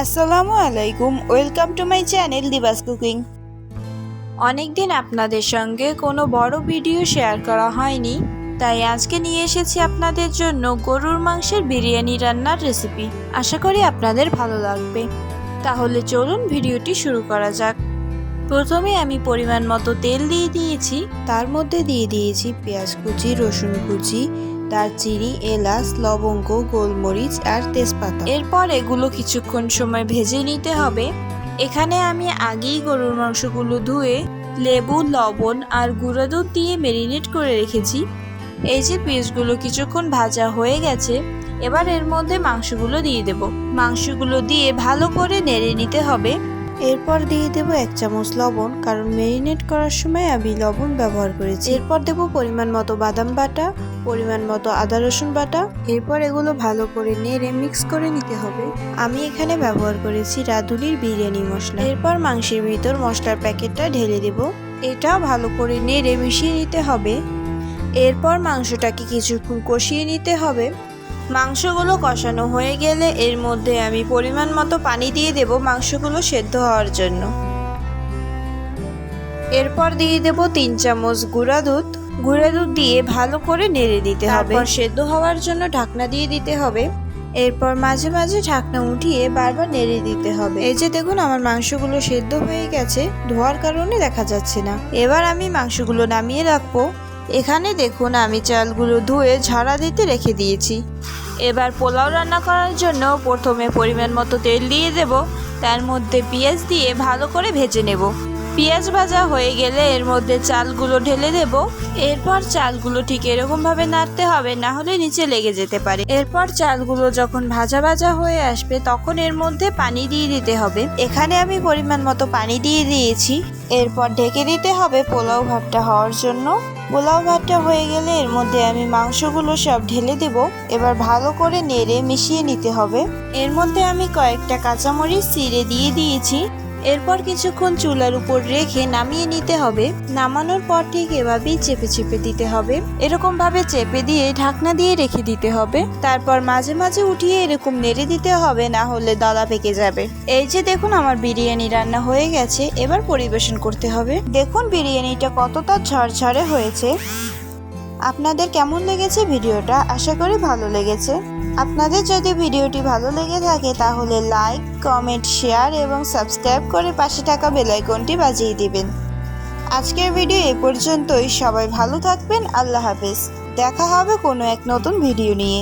আসসালামু আলাইকুম, welcome to my channel Diba's cooking. অনেক দিন আপনাদের সঙ্গে কোনো বড় ভিডিও শেয়ার করা হয়নি, তাই আজকে নিয়ে এসেছি আপনাদের জন্য গরুর মাংসের বিরিয়ানি রান্নার রেসিপি। আশা করি আপনাদের ভালো লাগবে। তাহলে চলুন ভিডিওটি শুরু করা যাক। প্রথমে আমি পরিমাণ মতো তেল দিয়ে দিয়েছি, তার মধ্যে দিয়ে দিয়েছি পেঁয়াজ কুচি, রসুন কুচি, দারচিনি, এলাচ, লবঙ্গ, গোলমরিচ আর তেজপাতা। এরপর এগুলো কিছুক্ষণ সময় ভেজে নিতে হবে। এখানে আমি আগেই গরুর মাংসগুলো ধুয়ে লেবু, লবণ আর গুঁড়া দুধ দিয়ে ম্যারিনেট করে রেখেছি। এই যে পিসগুলো কিছুক্ষণ ভাজা হয়ে গেছে, এবার এর মধ্যে মাংসগুলো দিয়ে দেব। মাংসগুলো দিয়ে ভালো করে নেড়ে নিতে হবে। এরপর দিয়ে দেব 1 চামচ লবণ, কারণ ম্যারিনেট করার সময় আমি লবণ ব্যবহার করেছি। এরপর দেব পরিমাণ মতো বাদাম বাটা, পরিমাণ মতো আদা রসুন বাটা। এরপর এগুলো ভালো করে নেড়ে মিক্স করে নিতে হবে। আমি এখানে ব্যবহার করেছি রাঁধুনির বিরিয়ানি মশলা। এরপর মাংসের ভিতর মশলার প্যাকেটটা ঢেলে দেব। এটা ভালো করে নেড়ে মিশিয়ে নিতে হবে। এরপর মাংসটাকে কিছুক্ষণ কষিয়ে নিতে হবে। মাংসগুলো কষানো হয়ে গেলে এর মধ্যে আমি পরিমাণ মতো পানি দিয়ে দেব মাংসগুলো সেদ্ধ হওয়ার জন্য। এরপর দিয়ে দেব 3 চামচ গুঁড়া দুধ। গুঁড়া দুধ দিয়ে ভালো করে নেড়ে দিতে হবে। তারপর সেদ্ধ হওয়ার জন্য ঢাকনা দিয়ে দিতে হবে। এরপর মাঝে মাঝে ঢাকনা উঠিয়ে বারবার নেড়ে দিতে হবে। এই যে দেখুন, আমার মাংসগুলো সেদ্ধ হয়ে গেছে, ধোয়ার কারণে দেখা যাচ্ছে না। এবার আমি মাংসগুলো নামিয়ে রাখবো। এখানে দেখুন, আমি চালগুলো ধুয়ে ঝাড়া দিতে রেখে দিয়েছি। এবার পোলাও রান্না করার জন্য প্রথমে পরিমাণ মতো তেল দিয়ে দেব। তার মধ্যে পেঁয়াজ দিয়ে ভালো করে ভেজে নেব। পেঁয়াজ ভাজা হয়ে গেলে এর মধ্যে চালগুলো ঢেলে দেব। এরপর চালগুলো ঠিক এরকমভাবে নাড়তে হবে, না হলে নিচে লেগে যেতে পারে। এরপর চালগুলো যখন ভাজা ভাজা হয়ে আসবে তখন এর মধ্যে পানি দিয়ে দিতে হবে। এখানে আমি পরিমাণ মতো পানি দিয়ে দিয়েছি। এরপর ঢেকে দিতে হবে পোলাও ভাতটা হওয়ার জন্য। পোলাও ভাতটা হয়ে গেলে এর মধ্যে আমি মাংসগুলো সব ঢেলে দেব। এবার ভালো করে নেড়ে মিশিয়ে নিতে হবে। এর মধ্যে আমি কয়েকটা কাঁচামরিচ চিড়ে দিয়ে দিয়েছি। এরপর কিছুক্ষণ চুলার উপর রেখে নামিয়ে নিতে হবে। নামানোর পর ঠিক এভাবেই চেপে চেপে দিতে হবে। এরকম ভাবে চেপে দিয়ে ঢাকনা দিয়ে রেখে দিতে হবে। তারপর মাঝে মাঝে উঠিয়ে এরকম নেড়ে দিতে হবে, না হলে দলা পেকে যাবে। এই যে দেখুন, আমার বিরিয়ানি রান্না হয়ে গেছে। এবার পরিবেশন করতে হবে। দেখুন বিরিয়ানিটা কতটা ঝরঝরে হয়েছে। আপনাদের কেমন লেগেছে ভিডিওটা? আশা করি ভালো লেগেছে। আপনাদের যদি ভিডিওটি ভালো লেগে থাকে তাহলে লাইক, কমেন্ট, শেয়ার এবং সাবস্ক্রাইব করে পাশে থাকা বেল আইকনটি বাজিয়ে দিবেন। আজকের ভিডিও এ পর্যন্তই। সবাই ভালো থাকবেন। আল্লাহ হাফেজ। দেখা হবে কোনো এক নতুন ভিডিও নিয়ে।